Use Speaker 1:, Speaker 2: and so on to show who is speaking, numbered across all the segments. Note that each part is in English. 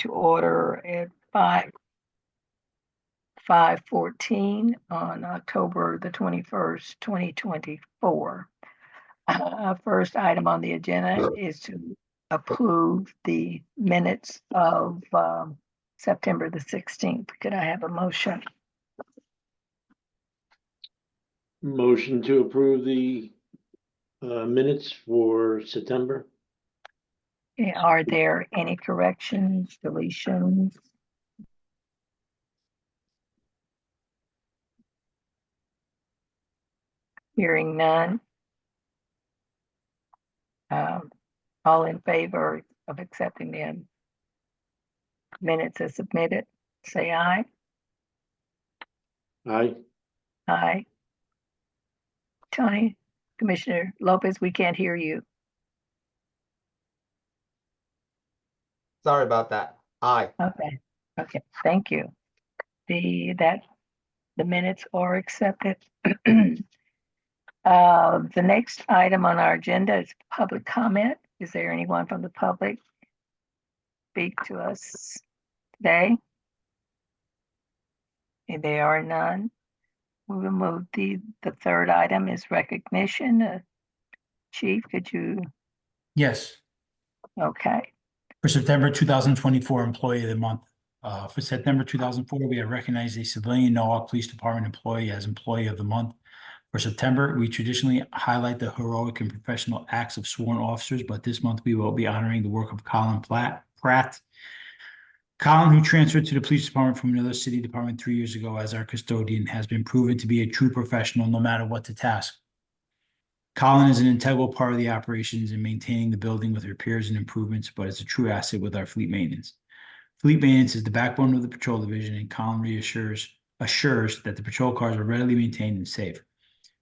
Speaker 1: to order at 5:14 on October the 21st, 2024. Our first item on the agenda is to approve the minutes of September the 16th. Could I have a motion?
Speaker 2: Motion to approve the minutes for September.
Speaker 1: Are there any corrections, deletions? Hearing none. All in favor of accepting the minutes as submitted, say aye.
Speaker 2: Aye.
Speaker 1: Aye. Tony, Commissioner Lopez, we can't hear you.
Speaker 3: Sorry about that. Aye.
Speaker 1: Okay, thank you. The minutes are accepted. The next item on our agenda is public comment. Is there anyone from the public speak to us today? And there are none. We will move the third item is recognition. Chief, could you?
Speaker 4: Yes,
Speaker 1: Okay.
Speaker 4: for September 2024 Employee of the Month. For September 2004, we have recognized a civilian Norwalk Police Department employee as Employee of the Month. For September, we traditionally highlight the heroic and professional acts of sworn officers, but this month we will be honoring the work of Colin Pratt. Colin, who transferred to the police department from another city department 3 years ago as our custodian, has been proven to be a true professional no matter what the task. Colin is an integral part of the operations in maintaining the building with repairs and improvements, but is a true asset with our fleet maintenance. Fleet maintenance is the backbone of the patrol division, and Colin assures that the patrol cars are readily maintained and safe.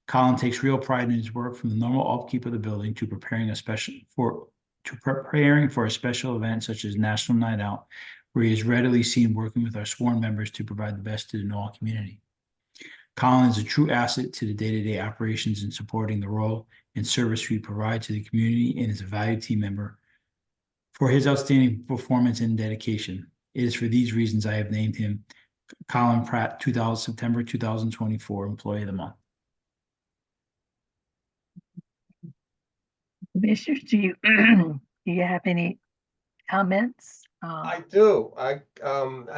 Speaker 4: Colin takes real pride in his work, from the normal upkeep of the building to preparing for a special event such as National Night Out, where he is readily seen working with our sworn members to provide the best to the Norwalk community. Colin is a true asset to the day-to-day operations in supporting the role and service we provide to the community, and is a valued team member for his outstanding performance and dedication. It is for these reasons I have named him Colin Pratt, September 2024 Employee of the Month.
Speaker 1: Commissioners, do you have any comments?
Speaker 3: I do. I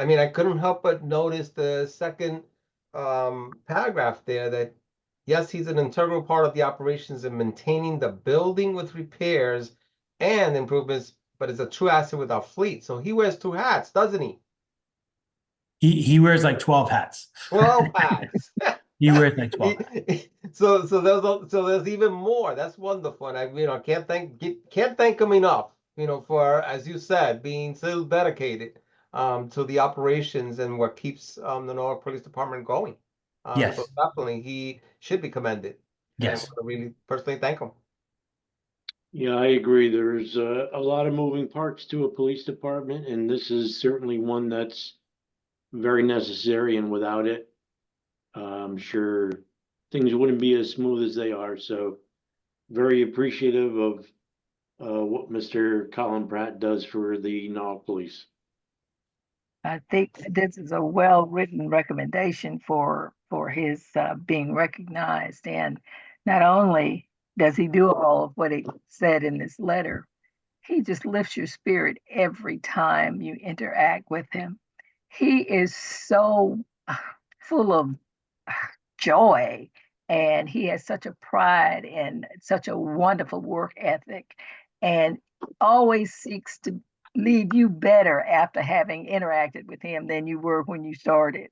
Speaker 3: mean, I couldn't help but notice the second paragraph there that, yes, he's an integral part of the operations in maintaining the building with repairs and improvements, but is a true asset with our fleet. So he wears two hats, doesn't he?
Speaker 4: He wears like 12 hats.
Speaker 3: 12 hats.
Speaker 4: He wears like 12 hats.
Speaker 3: So there's even more. That's wonderful. And I can't thank him enough, for, as you said, being so dedicated to the operations and what keeps the Norwalk Police Department going.
Speaker 4: Yes.
Speaker 3: So definitely he should be commended.
Speaker 4: Yes.
Speaker 3: And I want to really personally thank him.
Speaker 2: Yeah, I agree. There's a lot of moving parts to a police department, and this is certainly one that's very necessary, and without it, I'm sure things wouldn't be as smooth as they are. So very appreciative of what Mr. Colin Pratt does for the Norwalk Police.
Speaker 1: I think this is a well-written recommendation for his being recognized. And not only does he do all of what he said in this letter, he just lifts your spirit every time you interact with him. He is so full of joy, and he has such a pride and such a wonderful work ethic, and always seeks to leave you better after having interacted with him than you were when you started.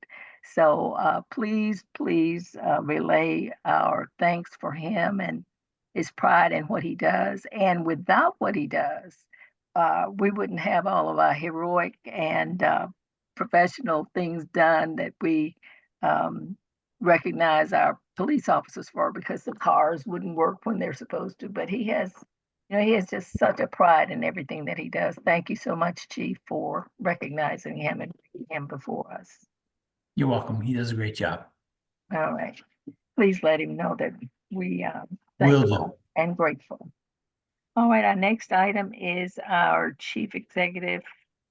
Speaker 1: So please relay our thanks for him and his pride in what he does. And without what he does, we wouldn't have all of our heroic and professional things done that we recognize our police officers for, because the cars wouldn't work when they're supposed to. But he has just such a pride in everything that he does. Thank you so much, Chief, for recognizing him and bringing him before us.
Speaker 4: You're welcome. He does a great job.
Speaker 1: All right. Please let him know that we
Speaker 4: Will
Speaker 1: thankful
Speaker 4: do.
Speaker 1: and grateful. All right, our next item is our Chief Executive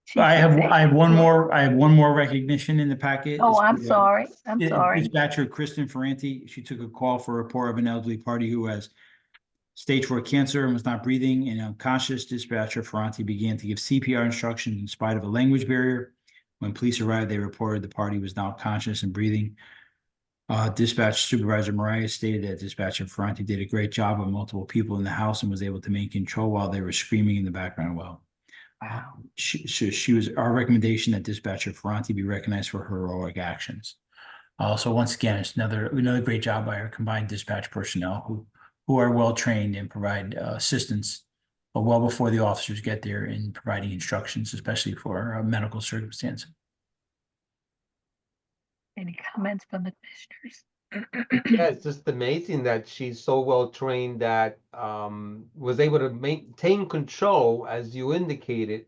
Speaker 1: She
Speaker 4: I have,
Speaker 1: should say-
Speaker 4: I have one more, I have one more recognition in the packet.
Speaker 1: Oh, I'm
Speaker 4: It's,
Speaker 1: sorry. I'm
Speaker 4: Yeah,
Speaker 1: sorry.
Speaker 4: Dispatcher Kristen Ferranti, she took a call for a report of an elderly party who has stage 4 cancer and was not breathing and unconscious. Dispatcher Ferranti began to give CPR instructions in spite of a language barrier. When police arrived, they reported the party was now conscious and breathing. Dispatch Supervisor Mariah stated that Dispatcher Ferranti did a great job with multiple people in the house and was able to maintain control while they were screaming in the background. Well,
Speaker 1: Wow.
Speaker 4: she was our recommendation that Dispatcher Ferranti be recognized for her heroic actions. So once again, it's another great job by our combined dispatch personnel who are well trained and provide assistance well before the officers get there in providing instructions, especially for medical circumstances.
Speaker 1: Any comments from the commissioners?
Speaker 3: Yeah, it's just amazing that she's so well trained that was able to maintain control, as you indicated.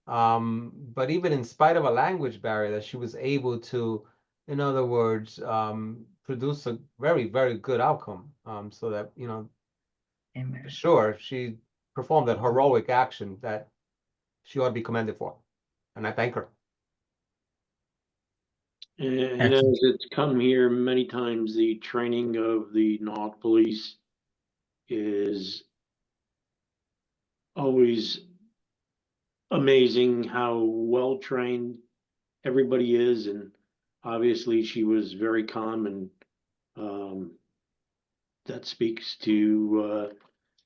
Speaker 3: But even in spite of a language barrier, that she was able to, in other words, produce a very, very good outcome. So that, you know,
Speaker 1: Amen.
Speaker 3: for sure, she performed that heroic action that she ought to be commended for. And I thank her.
Speaker 2: And as it's come here many times, the training of the Norwalk Police is always amazing how well trained everybody is, and obviously she was very calm, and that speaks to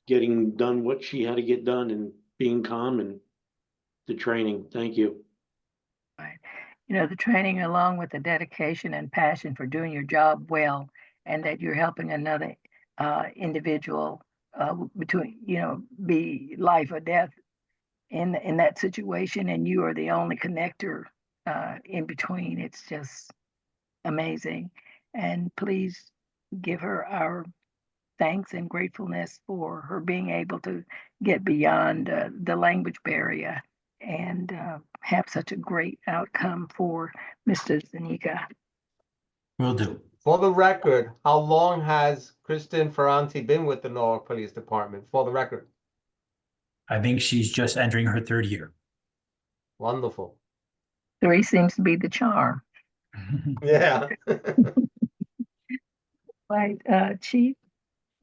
Speaker 2: getting done what she had to get done and being calm and the training. Thank you.
Speaker 1: Right. You know, the training along with the dedication and passion for doing your job well, and that you're helping another individual between, be life or death in that situation, and you are the only connector in between. It's just amazing. And please give her our thanks and gratefulness for her being able to get beyond the language barrier and have such a great outcome for Mr. Zanika.
Speaker 4: Will do.
Speaker 3: For the record, how long has Kristen Ferranti been with the Norwalk Police Department? For the record.
Speaker 4: I think she's just entering her 3rd year.
Speaker 3: Wonderful.
Speaker 1: 3 seems to be the charm.
Speaker 3: Yeah.
Speaker 1: Right, Chief,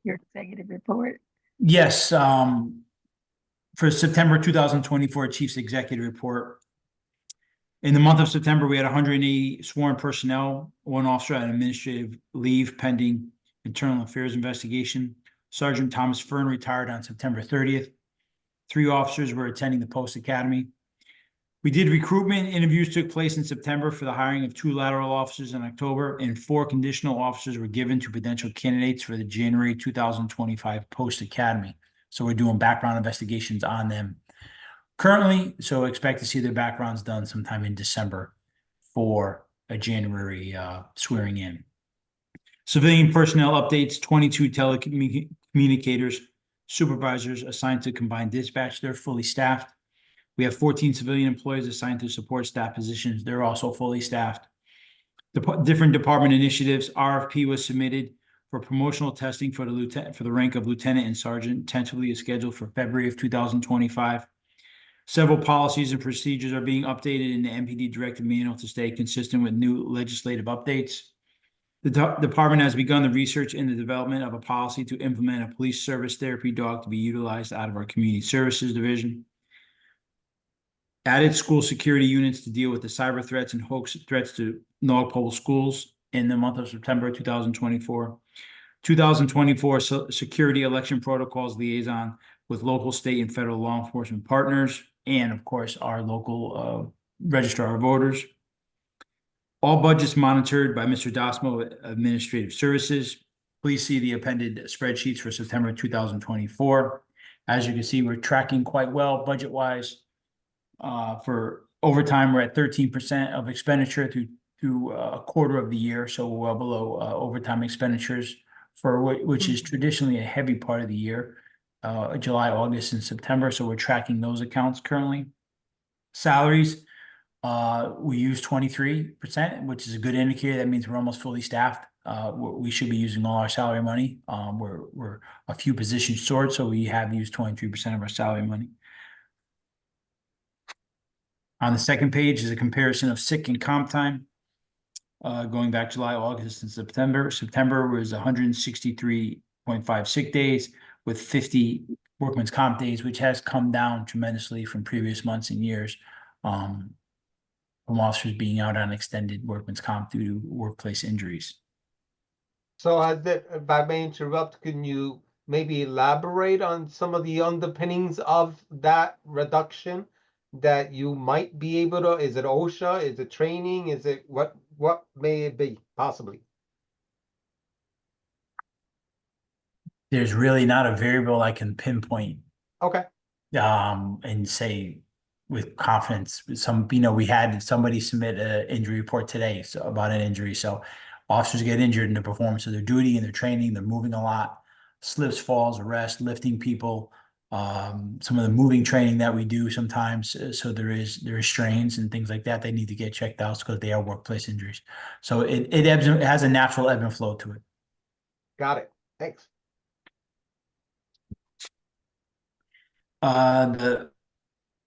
Speaker 1: your executive report.
Speaker 4: Yes, for September 2024 Chief's Executive Report. In the month of September, we had 180 sworn personnel, 1 officer on administrative leave pending internal affairs investigation. Sergeant Thomas Fern retired on September 30th. 3 officers were attending the Post Academy. We did recruitment. Interviews took place in September for the hiring of 2 lateral officers in October, and 4 conditional officers were given to potential candidates for the January 2025 Post Academy. So we're doing background investigations on them currently, so expect to see their backgrounds done sometime in December for a January swearing in. Civilian personnel updates: 22 telecommunicators supervisors assigned to combined dispatch. They're fully staffed. We have 14 civilian employees assigned to support staff positions. They're also fully staffed. Different department initiatives. RFP was submitted for promotional testing for the rank of lieutenant and sergeant, tentatively is scheduled for February of 2025. Several policies and procedures are being updated in the MPD Directive Manual to stay consistent with new legislative updates. The department has begun the research in the development of a policy to implement a police service therapy dog to be utilized out of our Community Services Division. Added school security units to deal with the cyber threats and hoax threats to Norwalk Public Schools in the month of September 2024. 2024 security election protocols liaison with local, state, and federal law enforcement partners, and of course, our local registrar of voters. All budgets monitored by Mr. Dosmo, Administrative Services. Please see the appended spreadsheets for September 2024. As you can see, we're tracking quite well budget-wise. For overtime, we're at 13% of expenditure through a quarter of the year, so we're well below overtime expenditures for which is traditionally a heavy part of the year, July, August, and September. So we're tracking those accounts currently. Salaries, we use 23%, which is a good indicator. That means we're almost fully staffed. We should be using all our salary money. We're a few positions short, so we have used 23% of our salary money. On the second page is a comparison of sick and comp time. Going back July, August, and September. September was 163.5 sick days with 50 workman's comp days, which has come down tremendously from previous months and years. From officers being out on extended workman's comp due to workplace injuries.
Speaker 3: So if I may interrupt, can you maybe elaborate on some of the underpinnings of that reduction that you might be able to, is it OSHA, is it training, is it what may it be possibly?
Speaker 4: There's really not a variable I can pinpoint
Speaker 3: Okay,
Speaker 4: and say with confidence. We had somebody submit an injury report today about an injury. So officers get injured in the performance of their duty and their training. They're moving a lot, slips, falls, arrests, lifting people. Some of the moving training that we do sometimes. So there is strains and things like that. They need to get checked out because they are workplace injuries. So it ebbs. It has a natural ebb and flow to it.
Speaker 3: got it. Thanks.
Speaker 4: The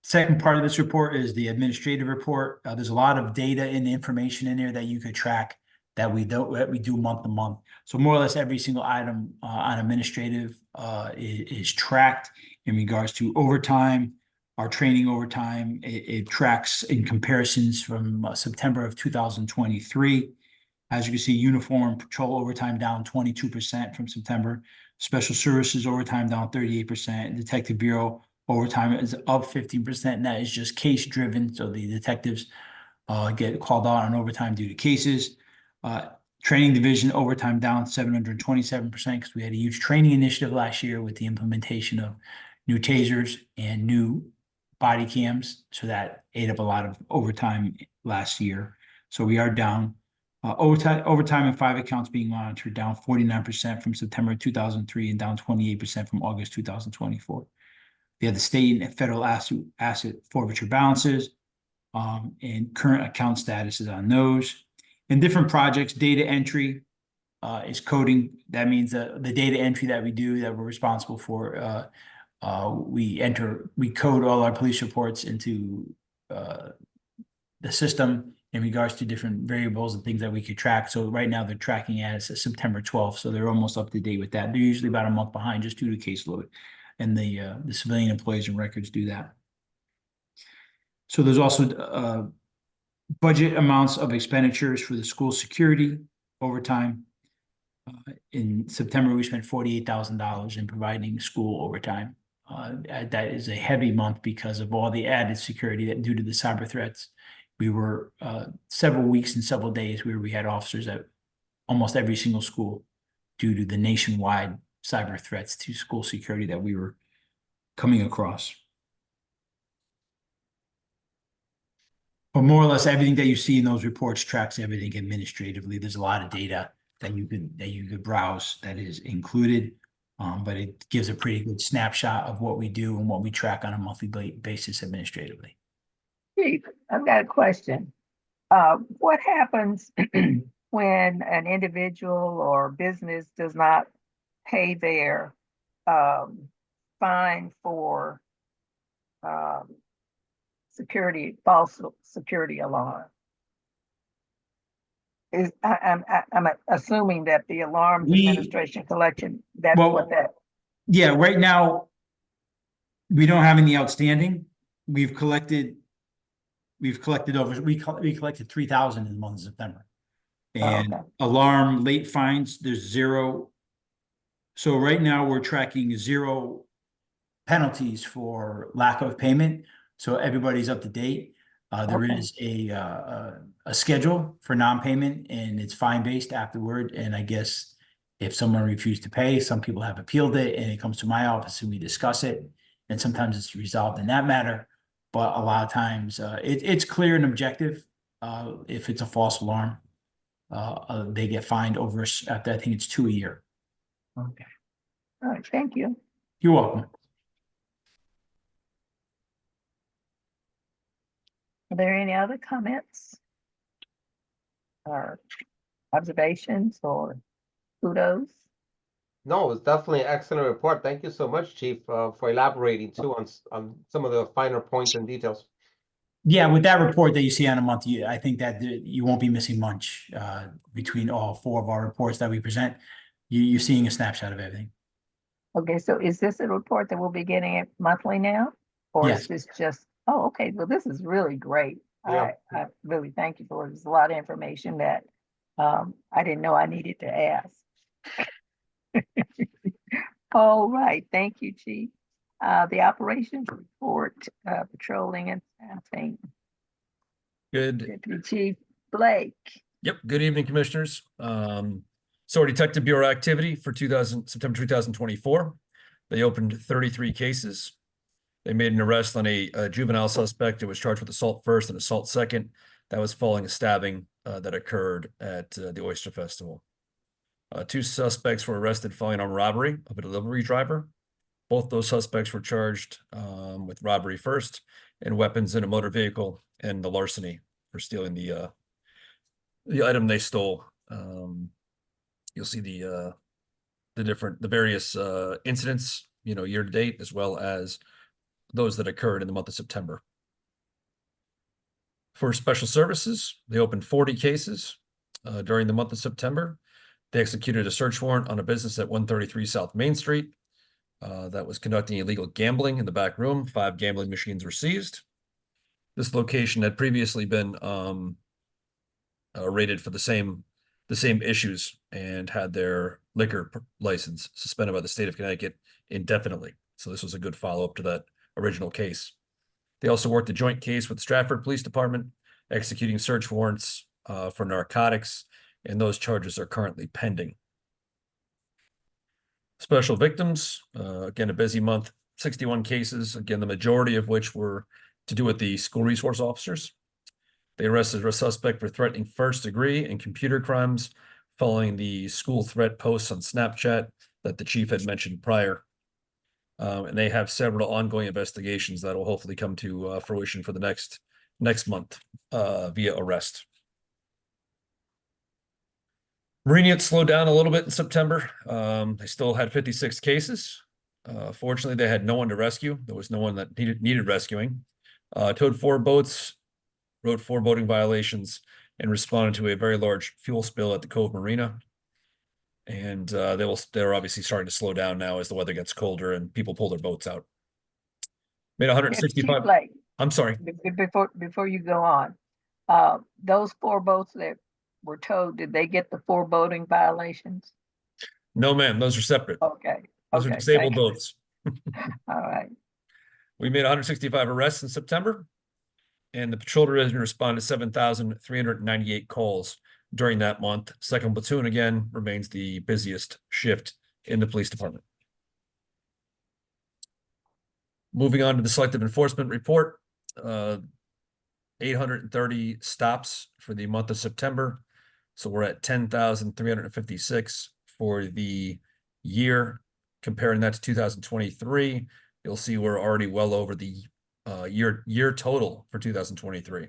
Speaker 4: second part of this report is the administrative report. There's a lot of data and information in there that you could track that we do month to month. So more or less every single item on administrative is tracked in regards to overtime, our training overtime. It tracks in comparisons from September of 2023. As you can see, uniform patrol overtime down 22% from September. Special services overtime down 38%. Detective Bureau overtime is up 15%, and that is just case driven. So the detectives get called out on overtime due to cases. Training division overtime down 727% because we had a huge training initiative last year with the implementation of new tasers and new body cams. So that ate up a lot of overtime last year. So we are down. Overtime in 5 accounts being monitored down 49% from September 2003 and down 28% from August 2024. We have the state and federal asset forfeiture balances and current account statuses on those. In different projects, data entry is coding. That means the data entry that we do that we're responsible for. We code all our police reports into the system in regards to different variables and things that we could track. So right now they're tracking as September 12th. So they're almost up to date with that. They're usually about a month behind just due to caseload. And the civilian employees and records do that. So there's also budget amounts of expenditures for the school security overtime. In September, we spent $48,000 in providing school overtime. That is a heavy month because of all the added security that due to the cyber threats. We were several weeks and several days where we had officers at almost every single school due to the nationwide cyber threats to school security that we were coming across. But more or less everything that you see in those reports tracks everything administratively. There's a lot of data that you could browse that is included, but it gives a pretty good snapshot of what we do and what we track on a monthly basis administratively.
Speaker 1: Chief, I've got a question. What happens when an individual or business does not pay their fine for false security alarm? I'm assuming that the Alarms Administration collection, that's what that.
Speaker 4: Yeah, right now we don't have any outstanding. We collected 3,000 in the month of September. And alarm late fines, there's 0. So right now we're tracking 0 penalties for lack of payment. So everybody's up to date. There is a schedule for non-payment and it's fine-based afterward. And I guess if someone refused to pay, some people have appealed it and it comes to my office and we discuss it. And sometimes it's resolved in that matter. But a lot of times it's clear and objective. If it's a false alarm, they get fined over, I think it's 2 a year.
Speaker 1: Okay. All right, thank you.
Speaker 4: You're welcome.
Speaker 1: Are there any other comments or observations or kudos?
Speaker 3: No, it's definitely an excellent report. Thank you so much, Chief, for elaborating too on some of the finer points and details.
Speaker 4: Yeah, with that report that you see on a month, I think that you won't be missing much between all 4 of our reports that we present. You're seeing a snapshot of everything.
Speaker 1: Okay, so is this a report that we'll be getting it monthly now? Or is
Speaker 4: Yes.
Speaker 1: this just, oh, okay, well, this is really great.
Speaker 3: Yeah.
Speaker 1: I really thank you for it. There's a lot of information that I didn't know I needed to ask. All right, thank you, Chief. The operations report, patrolling and staffing.
Speaker 5: Good.
Speaker 1: Deputy Chief Blake.
Speaker 5: Yep. Good evening, commissioners. So our Detective Bureau activity for September 2024, they opened 33 cases. They made an arrest on a juvenile suspect who was charged with assault first and assault second. That was following a stabbing that occurred at the Oyster Festival. 2 suspects were arrested following on robbery of a delivery driver. Both those suspects were charged with robbery first and weapons in a motor vehicle and the larceny for stealing the item they stole. You'll see the various incidents, year to date, as well as those that occurred in the month of September. For special services, they opened 40 cases during the month of September. They executed a search warrant on a business at 133 South Main Street that was conducting illegal gambling in the back room. 5 gambling machines were seized. This location had previously been rated for the same issues and had their liquor license suspended by the state of Connecticut indefinitely. So this was a good follow-up to that original case. They also worked a joint case with the Stratford Police Department, executing search warrants for narcotics, and those charges are currently pending. Special victims, again, a busy month, 61 cases, again, the majority of which were to do with the school resource officers. They arrested a suspect for threatening first degree and computer crimes following the school threat posts on Snapchat that the chief had mentioned prior. And they have several ongoing investigations that will hopefully come to fruition for the next month via arrest. Marine unit slowed down a little bit in September. They still had 56 cases. Fortunately, they had no one to rescue. There was no one that needed rescuing. Towed 4 boats, wrote 4 boating violations, and responded to a very large fuel spill at the Cove Marina. And they're obviously starting to slow down now as the weather gets colder and people pull their boats out. Made
Speaker 1: Chief
Speaker 5: 165.
Speaker 1: Blake,
Speaker 5: I'm sorry.
Speaker 1: before you go on, those 4 boats that were towed, did they get the 4 boating violations?
Speaker 5: No, ma'am. Those are separate.
Speaker 1: Okay.
Speaker 5: Those are
Speaker 1: Okay,
Speaker 5: disabled
Speaker 1: thank you.
Speaker 5: boats.
Speaker 1: All right.
Speaker 5: We made 165 arrests in September, and the patrol division responded to 7,398 calls during that month. Second platoon, again, remains the busiest shift in the police department. Moving on to the selective enforcement report, 830 stops for the month of September. So we're at 10,356 for the year. Comparing that to 2023, you'll see we're already well over the year total for 2023,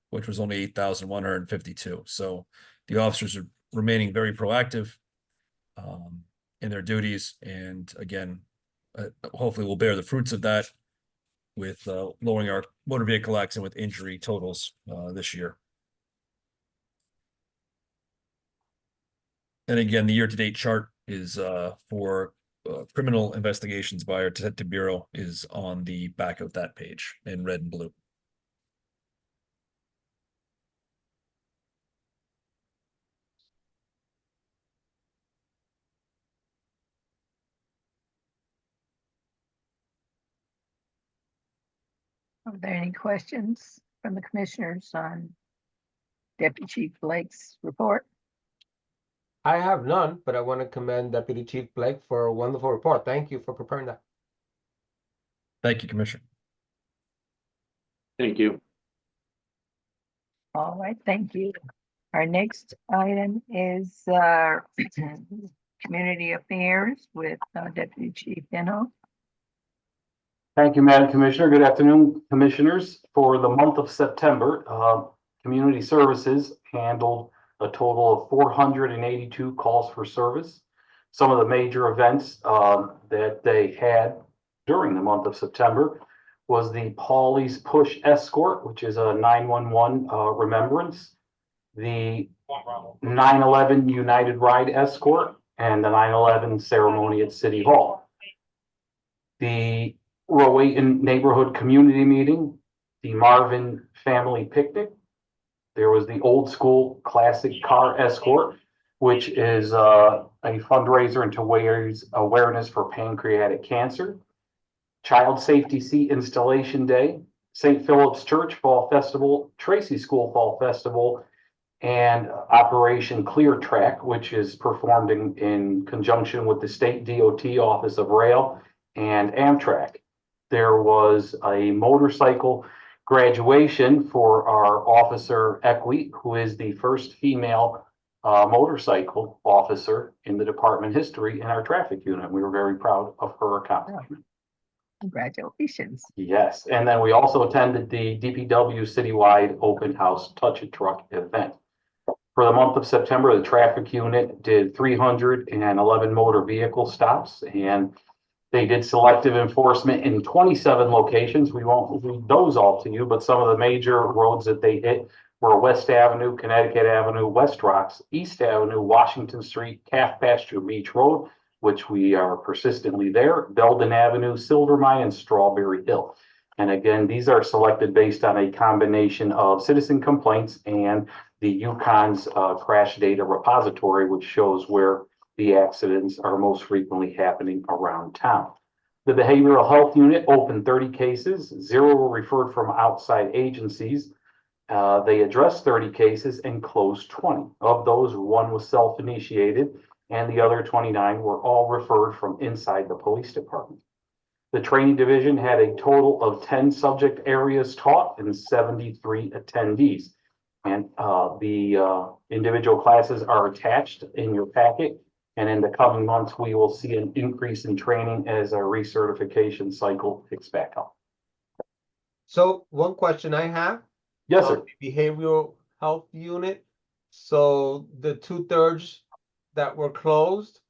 Speaker 5: which was only 8,152. So the officers are remaining very proactive in their duties, and again, hopefully we'll bear the fruits of that with lowering our motor vehicle accident with injury totals this year. And again, the year-to-date chart is for criminal investigations by our Detective Bureau is on the back of that page in red and blue.
Speaker 1: Are there any questions from the commissioners on Deputy Chief Blake's report?
Speaker 3: I have none, but I want to commend Deputy Chief Blake for a wonderful report. Thank you for preparing that.
Speaker 5: Thank you, Commissioner.
Speaker 2: Thank you.
Speaker 1: All right, thank you. Our next item is Community Affairs with Deputy Chief Denhoff.
Speaker 6: Thank you, Madam Commissioner. Good afternoon, Commissioners. For the month of September, Community Services handled a total of 482 calls for service. Some of the major events that they had during the month of September was the Paulie's Push Escort, which is a 911 remembrance, the 9/11 United Ride Escort, and the 9/11 ceremony at City Hall. The Rowayton Neighborhood Community Meeting, the Marvin Family Picnic. There was the Old School Classic Car Escort, which is a fundraiser and to raise awareness for pancreatic cancer. Child Safety Seat Installation Day, St. Philip's Church Fall Festival, Tracy School Fall Festival, and Operation Clear Track, which is performed in conjunction with the State DOT Office of Rail and Amtrak. There was a motorcycle graduation for our officer Equi, who is the first female motorcycle officer in the department history in our traffic unit. We were very proud of her accomplishment.
Speaker 1: Congratulations.
Speaker 6: Yes, and then we also attended the DPW citywide open house Touch a Truck event. For the month of September, the traffic unit did 311 motor vehicle stops, and they did selective enforcement in 27 locations. We won't read those all to you, but some of the major roads that they hit were West Avenue, Connecticut Avenue, West Rocks, East Avenue, Washington Street, Calf Pasture Beach Road, which we are persistently there, Belden Avenue, Silver Mine, and Strawberry Hill. And again, these are selected based on a combination of citizen complaints and the Yukon's crash data repository, which shows where the accidents are most frequently happening around town. The behavioral health unit opened 30 cases, 0 were referred from outside agencies. They addressed 30 cases and closed 20. Of those, 1 was self-initiated, and the other 29 were all referred from inside the police department. The training division had a total of 10 subject areas taught and 73 attendees. And the individual classes are attached in your packet. And in the coming months, we will see an increase in training as our recertification cycle picks back up.
Speaker 3: So one question I have.
Speaker 6: Yes, sir.
Speaker 3: Behavioral health unit. So the 2/3 that were closed,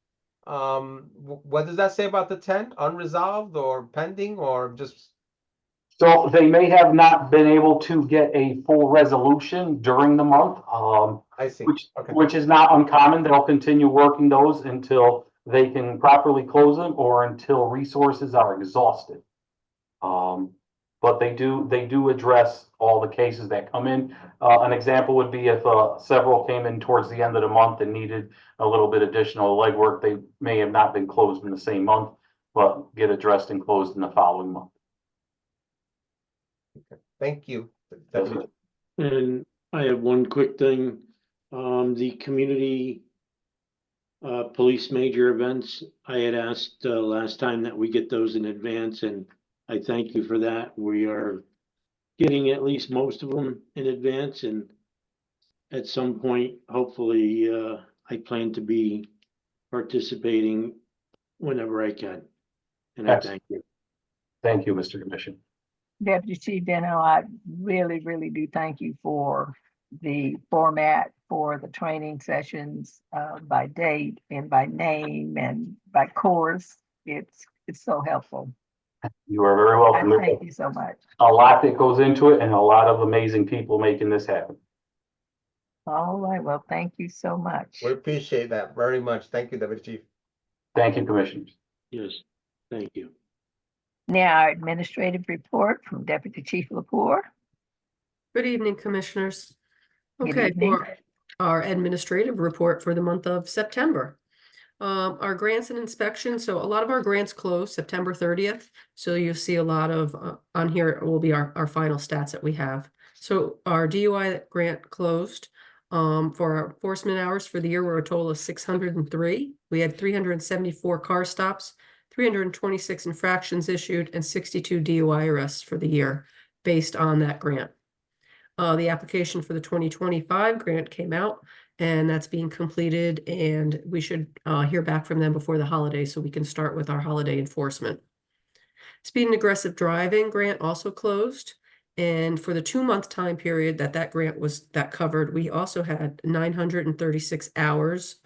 Speaker 3: what does that say about the 10? Unresolved or pending or just?
Speaker 6: So they may have not been able to get a full resolution during the month,
Speaker 3: I see. Okay.
Speaker 6: which is not uncommon. They'll continue working those until they can properly close them or until resources are exhausted. But they do address all the cases that come in. An example would be if several came in towards the end of the month and needed a little bit additional legwork, they may have not been closed in the same month, but get addressed and closed in the following month.
Speaker 3: Thank you.
Speaker 6: Yes, sir.
Speaker 2: And I have one quick thing. The community police major events, I had asked last time that we get those in advance, and I thank you for that. We are getting at least most of them in advance, and at some point, hopefully, I plan to be participating whenever I can. And I thank you.
Speaker 6: Thank you, Mr. Commissioner.
Speaker 1: Deputy Chief Deno, I really, really do thank you for the format for the training sessions by date and by name and by course. It's so helpful.
Speaker 6: You are very welcome.
Speaker 1: Thank you so much.
Speaker 6: A lot that goes into it and a lot of amazing people making this happen.
Speaker 1: All right. Well, thank you so much.
Speaker 3: We appreciate that very much. Thank you, Deputy Chief.
Speaker 6: Thank you, Commissioners.
Speaker 2: Yes, thank you.
Speaker 1: Now, our administrative report from Deputy Chief Lepore.
Speaker 7: Good evening, Commissioners.
Speaker 1: Good
Speaker 7: Okay,
Speaker 1: evening.
Speaker 7: for our administrative report for the month of September. Our grants and inspections, so a lot of our grants close September 30th. So you'll see a lot of, on here will be our final stats that we have. So our DUI grant closed. For our enforcement hours for the year were a total of 603. We had 374 car stops, 326 infractions issued, and 62 DUI arrests for the year based on that grant. The application for the 2025 grant came out, and that's being completed, and we should hear back from them before the holidays so we can start with our holiday enforcement. Speed and aggressive driving grant also closed, and for the 2-month time period that grant was covered, we also had 936 hours,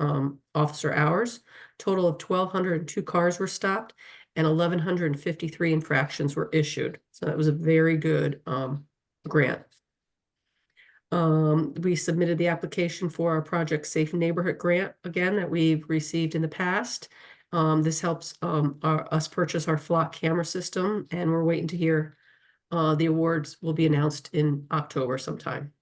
Speaker 7: officer hours. Total of 1,202 cars were stopped, and 1,153 infractions were issued. So that was a very good grant. We submitted the application for our Project Safe Neighborhood Grant again that we've received in the past. This helps us purchase our flock camera system, and we're waiting to hear. The awards will be announced in October sometime.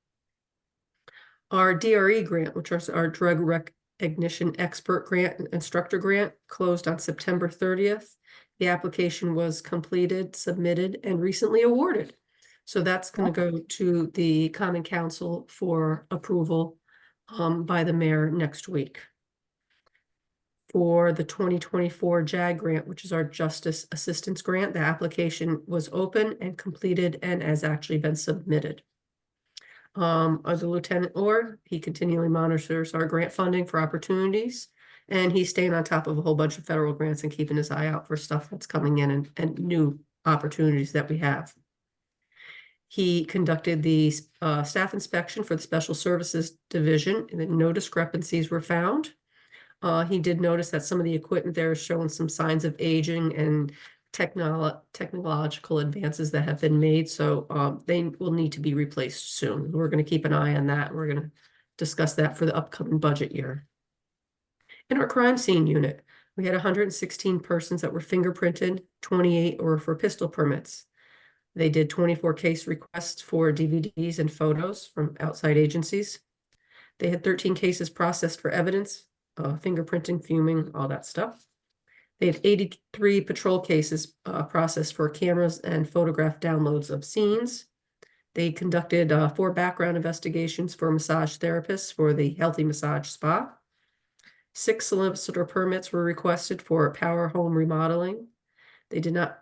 Speaker 7: Our DRE grant, which is our Drug Recognition Expert Grant and Instructor Grant, closed on September 30th. The application was completed, submitted, and recently awarded. So that's going to go to the Common Council for approval by the mayor next week. For the 2024 JAG grant, which is our Justice Assistance Grant, the application was open and completed and has actually been submitted. The Lieutenant Orr, he continually monitors our grant funding for opportunities, and he's staying on top of a whole bunch of federal grants and keeping his eye out for stuff that's coming in and new opportunities that we have. He conducted the staff inspection for the Special Services Division, and no discrepancies were found. He did notice that some of the equipment there is showing some signs of aging and technological advances that have been made. So they will need to be replaced soon. We're going to keep an eye on that. We're going to discuss that for the upcoming budget year. In our crime scene unit, we had 116 persons that were fingerprinted, 28 were for pistol permits. They did 24 case requests for DVDs and photos from outside agencies. They had 13 cases processed for evidence, fingerprinting, fuming, all that stuff. They had 83 patrol cases processed for cameras and photograph downloads of scenes. They conducted 4 background investigations for massage therapists for the Healthy Massage Spa. 6 solicitor permits were requested for power home remodeling. They did not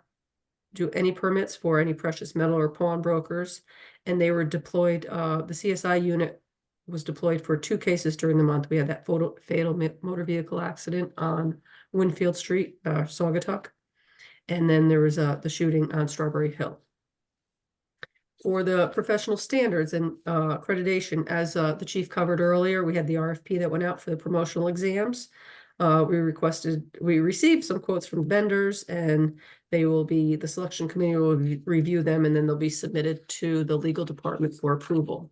Speaker 7: do any permits for any precious metal or pawnbrokers, and they were deployed. The CSI unit was deployed for 2 cases during the month. We had that fatal motor vehicle accident on Winfield Street, Saugatuck, and then there was the shooting on Strawberry Hill. For the professional standards and accreditation, as the chief covered earlier, we had the RFP that went out for the promotional exams. We received some quotes from vendors, and the selection committee will review them, and then they'll be submitted to the legal department for approval.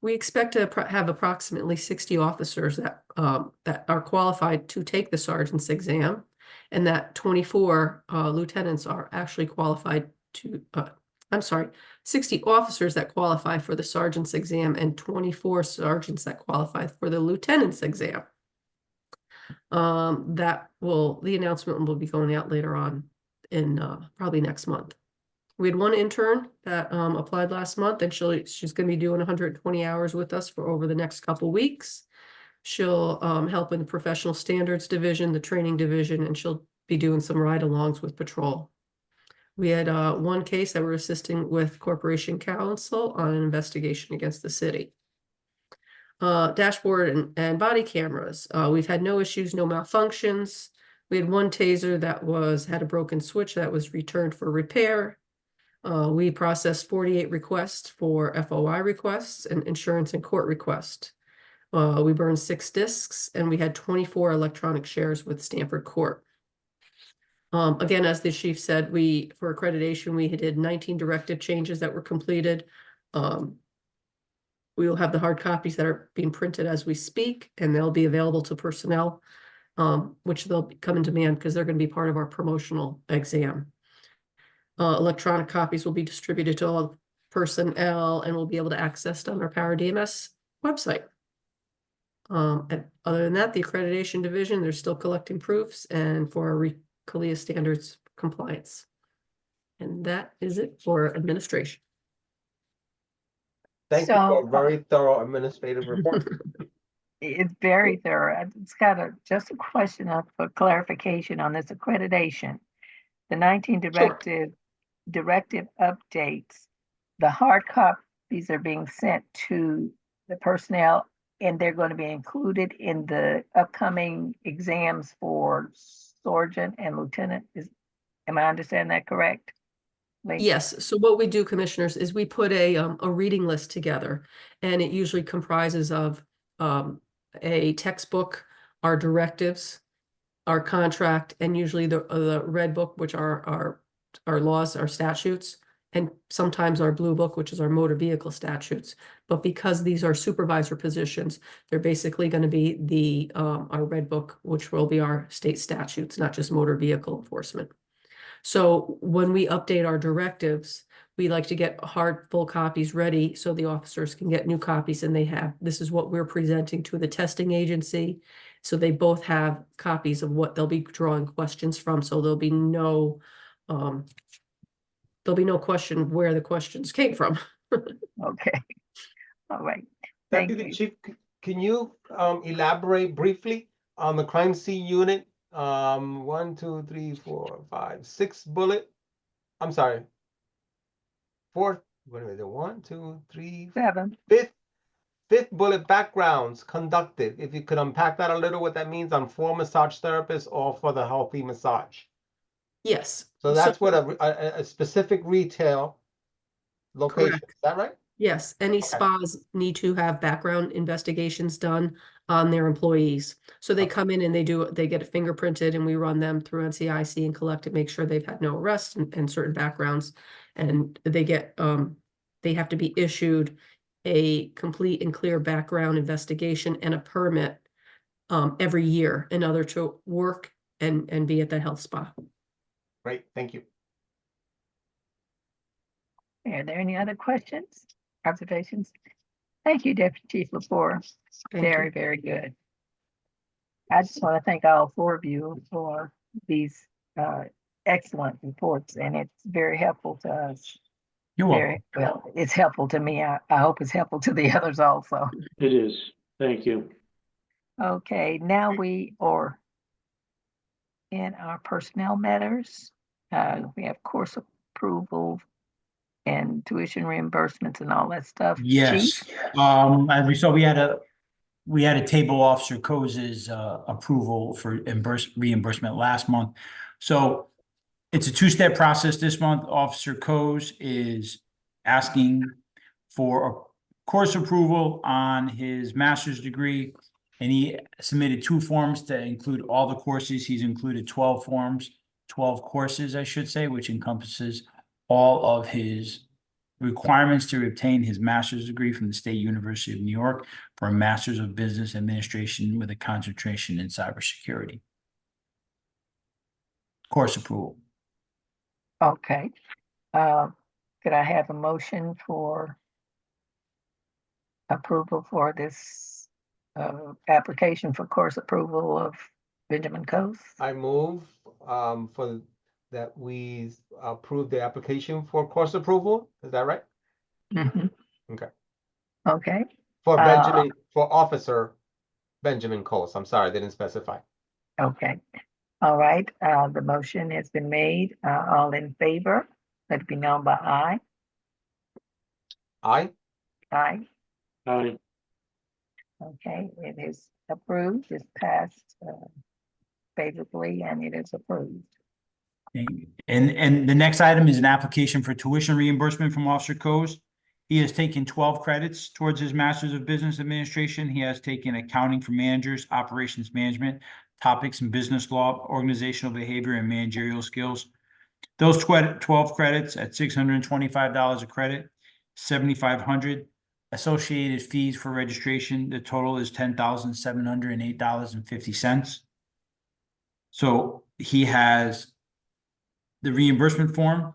Speaker 7: We expect to have approximately 60 officers that are qualified to take the sergeant's exam, and that 24 lieutenants are actually qualified to, 60 officers that qualify for the sergeant's exam and 24 sergeants that qualify for the lieutenant's exam. The announcement will be going out later on in probably next month. We had 1 intern that applied last month, and she's going to be doing 120 hours with us for over the next couple weeks. She'll help in the professional standards division, the training division, and she'll be doing some ride-alongs with patrol. We had 1 case that we're assisting with Corporation Counsel on an investigation against the city. Dashboard and body cameras. We've had no issues, no malfunctions. We had 1 taser that had a broken switch that was returned for repair. We processed 48 requests for FOI requests and insurance and court requests. We burned 6 discs, and we had 24 electronic shares with Stamford Court. Again, as the chief said, for accreditation, we did 19 directive changes that were completed. We will have the hard copies that are being printed as we speak, and they'll be available to personnel, which they'll come in demand because they're going to be part of our promotional exam. Electronic copies will be distributed to all personnel and will be able to access on our Power DMS website. And other than that, the accreditation division, they're still collecting proofs and for our CALEA standards compliance. And that is it for administration.
Speaker 3: Thank you for a very thorough administrative report.
Speaker 1: It's very thorough. It's got just a question for clarification on this accreditation. The 19 directive updates, the hard copies are being sent to the personnel, and they're going to be included in the upcoming exams for sergeant and lieutenant. Am I understanding that correct?
Speaker 7: Yes. So what we do, commissioners, is we put a reading list together, and it usually comprises of a textbook, our directives, our contract, and usually the red book, which are our laws, our statutes, and sometimes our blue book, which is our motor vehicle statutes. But because these are supervisor positions, they're basically going to be our red book, which will be our state statutes, not just motor vehicle enforcement. So when we update our directives, we like to get hard, full copies ready so the officers can get new copies, and this is what we're presenting to the testing agency. So they both have copies of what they'll be drawing questions from, so there'll be no question where the questions came from.
Speaker 1: Okay. All right. Thank
Speaker 3: Deputy
Speaker 1: you.
Speaker 3: Chief, can you elaborate briefly on the crime scene unit? 1, 2, 3, 4, 5, 6 bullet. I'm sorry. 4. Wait a minute. 1, 2, 3,
Speaker 1: 7.
Speaker 3: fifth bullet backgrounds conducted. If you could unpack that a little, what that means on for massage therapists or for the healthy massage.
Speaker 7: Yes.
Speaker 3: So that's what a specific retail location.
Speaker 7: Correct.
Speaker 3: Is that right?
Speaker 7: Yes, any spas need to have background investigations done on their employees. So they come in and they get it fingerprinted, and we run them through NCIC and collect it, make sure they've had no arrests and certain backgrounds. And they have to be issued a complete and clear background investigation and a permit every year in order to work and be at the health spa.
Speaker 3: Great, thank you.
Speaker 1: Are there any other questions, observations? Thank you, Deputy Chief Lepore.
Speaker 7: Thank you.
Speaker 1: Very, very good. I just want to thank all 4 of you for these excellent reports, and it's very helpful to us.
Speaker 4: You're welcome.
Speaker 1: Very well. It's helpful to me. I hope it's helpful to the others also.
Speaker 2: It is. Thank you.
Speaker 1: Okay, now we are in our personnel matters. We have course approval and tuition reimbursements and all that stuff.
Speaker 4: Yes,
Speaker 1: Chief?
Speaker 4: as we saw, we had a table Officer Coe's approval for reimbursement last month. So it's a 2-step process this month. Officer Coe's is asking for a course approval on his master's degree, and he submitted 2 forms to include all the courses. He's included 12 courses, I should say, which encompasses all of his requirements to obtain his master's degree from the State University of New York for a Master's of Business Administration with a concentration in cybersecurity. Course approval.
Speaker 1: Okay. Could I have a motion for approval for this application for course approval of Benjamin Coase?
Speaker 3: I move for that we approve the application for course approval. Is that right?
Speaker 1: Mhm.
Speaker 3: Okay.
Speaker 1: Okay,
Speaker 3: For Officer Benjamin Coase. I'm sorry, they didn't specify.
Speaker 1: okay. All right, the motion has been made. All in favor, let it be known by aye.
Speaker 3: Aye.
Speaker 1: Aye.
Speaker 2: Aye.
Speaker 1: Okay, it is approved, it's passed favorably, and it is approved.
Speaker 4: And the next item is an application for tuition reimbursement from Officer Coase. He has taken 12 credits towards his Master's of Business Administration. He has taken accounting for managers, operations management, topics in business law, organizational behavior, and managerial skills. Those 12 credits at $625 a credit, $7,500. Associated fees for registration, the total is $10,708.50. So he has the reimbursement form.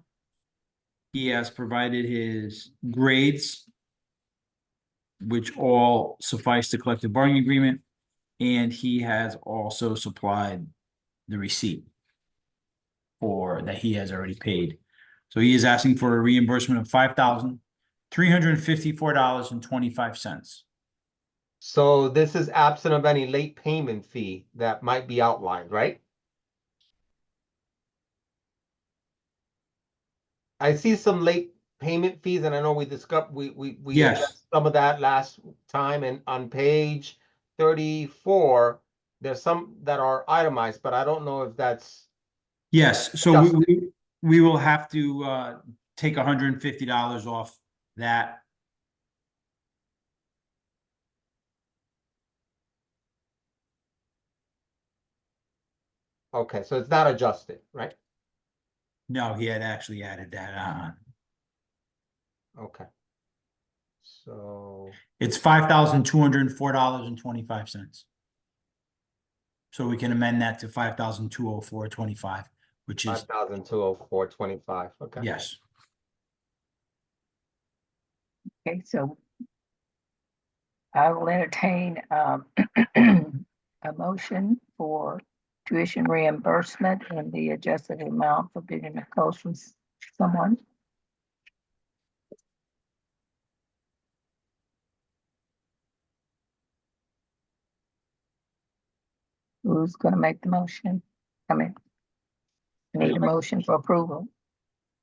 Speaker 4: He has provided his grades, which all suffice the collective bargaining agreement, and he has also supplied the receipt that he has already paid. So he is asking for a reimbursement of $5,354.25.
Speaker 3: So this is absent of any late payment fee that might be outlined, right? I see some late payment fees, and I know we discussed, we
Speaker 4: Yes.
Speaker 3: addressed some of that last time, and on page 34, there's some that are itemized, but I don't know if that's,
Speaker 4: Yes, so we will have to take $150 off that.
Speaker 3: Okay, so it's not adjusted, right?
Speaker 4: No, he had actually added that on.
Speaker 3: Okay. So,
Speaker 4: It's $5,204.25. So we can amend that to $5,204.25, which is,
Speaker 3: 5,204.25, okay.
Speaker 4: yes.
Speaker 1: Okay, so I will entertain a motion for tuition reimbursement and the adjusted amount for bidding a cost from someone. Who's gonna make the motion? I mean, I need a motion for approval.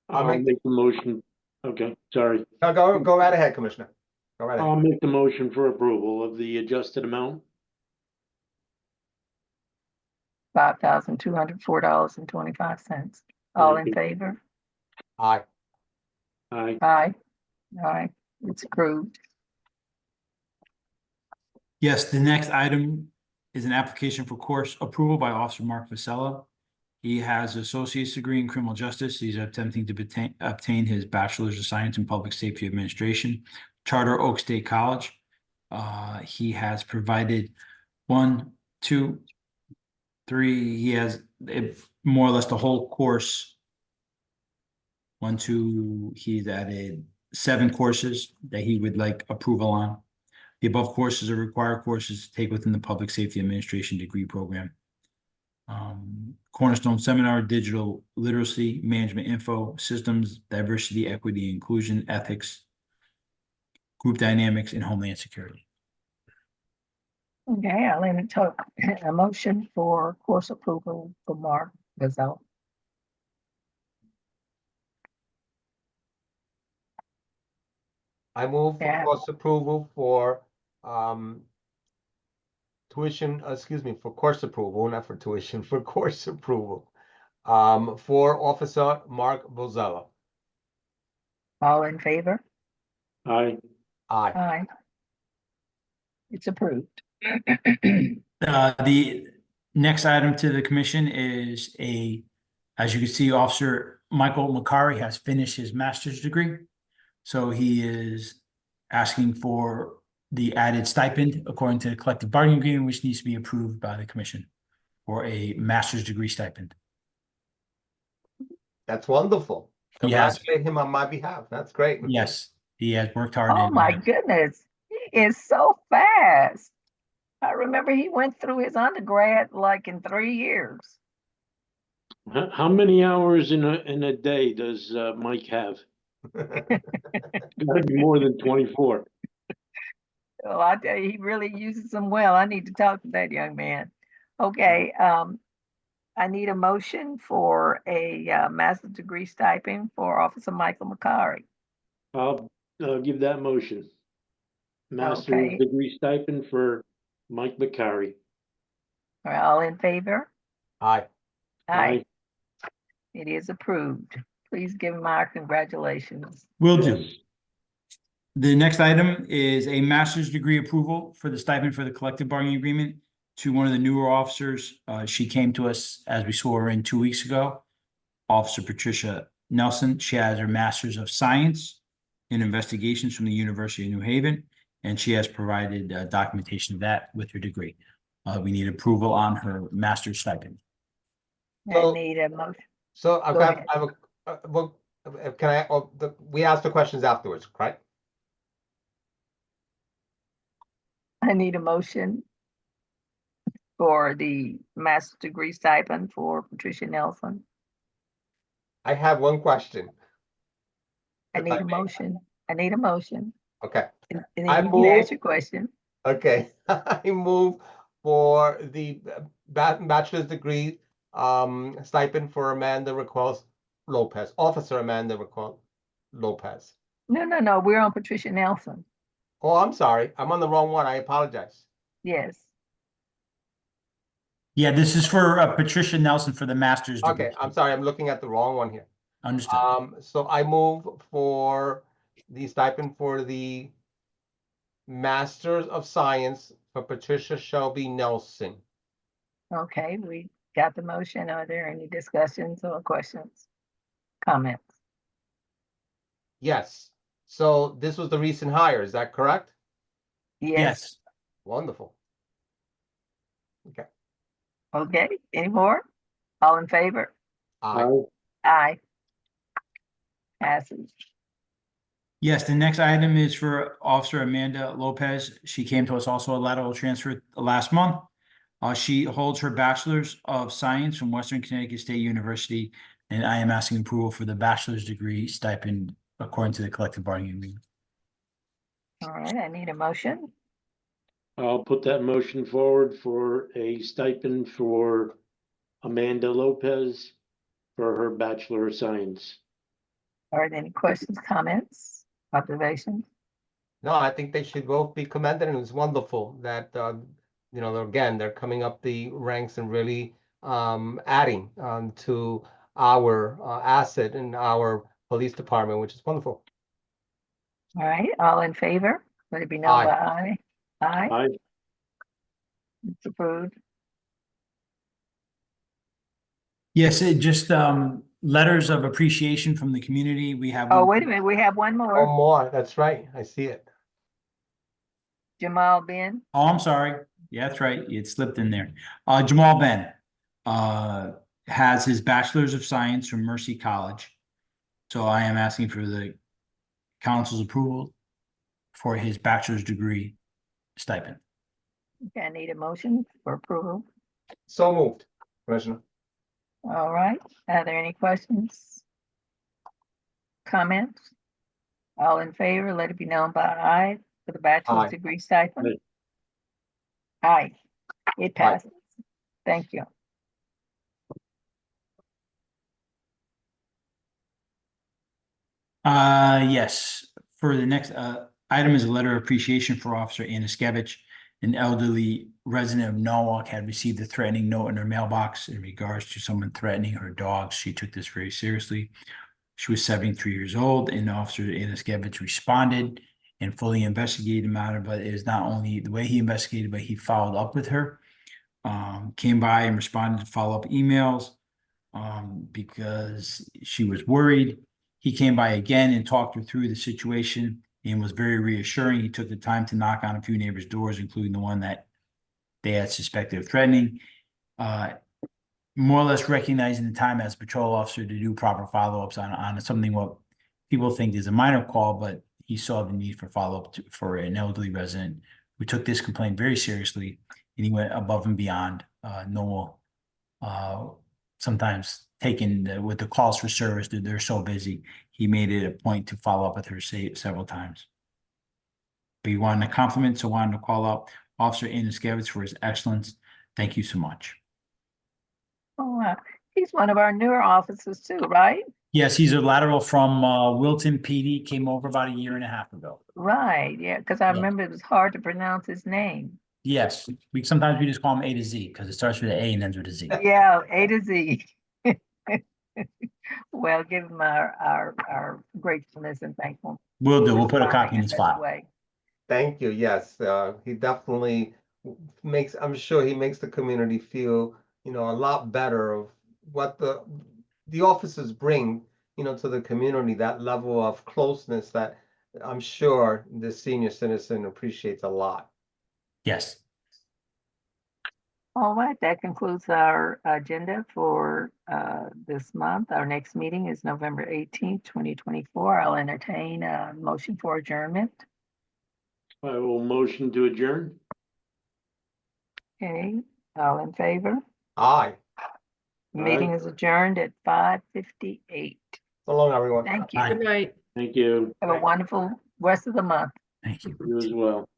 Speaker 3: I'll
Speaker 2: I'll
Speaker 3: make-
Speaker 2: make the motion. Okay, sorry.
Speaker 3: No, go right ahead, Commissioner. Go right ahead.
Speaker 2: I'll make the motion for approval of the adjusted amount.
Speaker 1: $5,204.25. All in
Speaker 2: Thank you.
Speaker 1: favor?
Speaker 3: Aye.
Speaker 2: Aye.
Speaker 1: Aye. Aye, it's approved.
Speaker 4: Yes, the next item is an application for course approval by Officer Mark Vasella. He has associate's degree in criminal justice. He's attempting to obtain his bachelor's of science in public safety administration, Charter Oak State College. He has provided 1, 2, 3. He has more or less the whole course. 1, 2. He's added 7 courses that he would like approval on. The above courses are required courses to take within the Public Safety Administration degree program. Cornerstone Seminar, Digital Literacy, Management Info, Systems, Diversity, Equity, Inclusion, Ethics, Group Dynamics, and Homeland Security.
Speaker 1: Okay, I'll entertain a motion for course approval for Mark Gazelle.
Speaker 3: I move for
Speaker 1: Yeah.
Speaker 3: course approval for, tuition, for course approval, not for tuition, for course approval. For Officer Mark Bozella.
Speaker 1: All in favor?
Speaker 2: Aye.
Speaker 3: Aye.
Speaker 1: Aye. It's approved.
Speaker 4: The next item to the commission is as you can see, Officer Michael McCary has finished his master's degree. So he is asking for the added stipend according to the collective bargaining agreement, which needs to be approved by the commission for a master's degree stipend.
Speaker 3: That's wonderful.
Speaker 4: Yes.
Speaker 3: Congratulate him on my behalf. That's great.
Speaker 4: Yes, he has worked hard.
Speaker 1: Oh my goodness, he is so fast. I remember he went through his undergrad like in 3 years.
Speaker 2: How many hours in a day does Mike have? Gotta be more than 24.
Speaker 1: Well, I tell you, he really uses them well. I need to talk to that young man. Okay, I need a motion for a master's degree stipend for Officer Michael McCary.
Speaker 2: I'll give that motion. Master's
Speaker 1: Okay.
Speaker 2: degree stipend for Mike McCary.
Speaker 1: All in favor?
Speaker 3: Aye.
Speaker 1: Aye. It is approved. Please give him our congratulations.
Speaker 4: Will do.
Speaker 2: Yes.
Speaker 4: The next item is a master's degree approval for the stipend for the collective bargaining agreement to one of the newer officers. She came to us as we saw her in 2 weeks ago. Officer Patricia Nelson. She has her master's of science in investigations from the University of New Haven, and she has provided documentation of that with her degree. We need approval on her master's stipend.
Speaker 1: I
Speaker 3: So-
Speaker 1: need a motion.
Speaker 3: So I've
Speaker 1: Go
Speaker 3: got,
Speaker 1: ahead.
Speaker 3: I have well, can I, we asked the questions afterwards, correct?
Speaker 1: I need a motion for the master's degree stipend for Patricia Nelson.
Speaker 3: I have one question.
Speaker 1: I
Speaker 3: If
Speaker 1: need a
Speaker 3: may.
Speaker 1: motion. I need a motion.
Speaker 3: Okay,
Speaker 1: And then
Speaker 3: I
Speaker 1: you can ask
Speaker 3: move-
Speaker 1: your question.
Speaker 3: okay. I move for the bachelor's degree stipend for Amanda Raquel Lopez, Officer Amanda Raquel Lopez.
Speaker 1: No, we're on Patricia Nelson.
Speaker 3: Oh, I'm sorry. I'm on the wrong one. I apologize.
Speaker 1: Yes.
Speaker 4: Yeah, this is for Patricia Nelson for the master's degree.
Speaker 3: Okay, I'm sorry. I'm looking at the wrong one here.
Speaker 4: Understood.
Speaker 3: So I move for the stipend for the Masters of Science for Patricia Shelby Nelson.
Speaker 1: Okay, we got the motion. Are there any discussions or questions? Comments?
Speaker 3: Yes. So this was the recent hire, is that correct?
Speaker 1: Yes.
Speaker 3: Wonderful.
Speaker 1: Okay, any more? All in favor?
Speaker 3: Aye.
Speaker 1: Aye. Passes.
Speaker 4: Yes, the next item is for Officer Amanda Lopez. She came to us also a lateral transfer last month. She holds her Bachelor's of Science from Western Connecticut State University, and I am asking approval for the bachelor's degree stipend according to the collective bargaining agreement.
Speaker 1: All right, I need a motion.
Speaker 2: I'll put that motion forward for a stipend for Amanda Lopez for her Bachelor of Science.
Speaker 1: Are there any questions, comments, observations?
Speaker 3: No, I think they should both be commended, and it was wonderful that, you know, again, they're coming up the ranks and really adding to our asset in our police department, which is wonderful.
Speaker 1: All right, all in favor? Let it be known
Speaker 3: Aye.
Speaker 1: by aye. Aye,
Speaker 2: Aye.
Speaker 1: it's approved.
Speaker 4: Yes, it just letters of appreciation from the community. We have.
Speaker 1: Oh,
Speaker 4: one-
Speaker 1: wait a minute, we have one
Speaker 3: One
Speaker 1: more.
Speaker 3: more, that's right, I see it.
Speaker 1: Jamal Ben.
Speaker 4: Oh, I'm sorry. Yeah, that's right. It slipped in there. Jamal Ben has his Bachelor's of Science from Mercy College. So I am asking for the council's approval for his bachelor's degree stipend.
Speaker 1: Okay, I need a motion for approval.
Speaker 3: So moved, Commissioner.
Speaker 1: All right, are there any questions? Comments? All in favor, let it be known by aye for the bachelor's
Speaker 3: Aye.
Speaker 1: degree stipend. Aye, it passes. Thank you.
Speaker 4: Yes, for the next item is a letter of appreciation for Officer Anaskevich. An elderly resident of Norwalk had received a threatening note in her mailbox in regards to someone threatening her dog. She took this very seriously. She was 73 years old, and Officer Anaskevich responded and fully investigated the matter, but it is not only the way he investigated, but he followed up with her. Came by and responded to follow-up emails because she was worried. He came by again and talked her through the situation and was very reassuring. He took the time to knock on a few neighbors' doors, including the one that they had suspected of threatening. More or less recognizing the time as a patrol officer to do proper follow-ups on something what people think is a minor call, but he saw the need for follow-up for an elderly resident who took this complaint very seriously, and he went above and beyond normal. Sometimes taken with the calls for service, they're so busy. He made it a point to follow up with her several times. But he wanted to compliment, so wanted to call out Officer Anaskevich for his excellence. Thank you so much.
Speaker 1: Oh, wow. He's one of our newer officers too, right?
Speaker 4: Yes, he's a lateral from Wilton PD, came over about a year and a half ago.
Speaker 1: Right, yeah, because I
Speaker 4: Yeah.
Speaker 1: remember it was hard to pronounce his name.
Speaker 4: Yes, sometimes we just call him A to Z because it starts with an A and ends with a Z.
Speaker 1: Yeah, A to Z. Well, give him our gratefulness and thankfulness.
Speaker 4: Will do. We'll put a
Speaker 1: Responding
Speaker 4: copy in his
Speaker 1: such
Speaker 4: file.
Speaker 1: way.
Speaker 3: Thank you, yes, he definitely makes, I'm sure he makes the community feel, you know, a lot better of what the officers bring, you know, to the community, that level of closeness that I'm sure the senior citizen appreciates a lot.
Speaker 4: Yes.
Speaker 1: All right, that concludes our agenda for this month. Our next meeting is November 18th, 2024. I'll entertain a motion for adjournment.
Speaker 2: I will motion to adjourn.
Speaker 1: Okay, all in favor?
Speaker 3: Aye,
Speaker 1: Meeting is adjourned at 5:58.
Speaker 3: so long, everyone.
Speaker 1: Thank you.
Speaker 4: Aye.
Speaker 7: Good night.
Speaker 2: Thank you.
Speaker 1: Have a wonderful rest of the month.
Speaker 4: Thank you.
Speaker 2: You as well.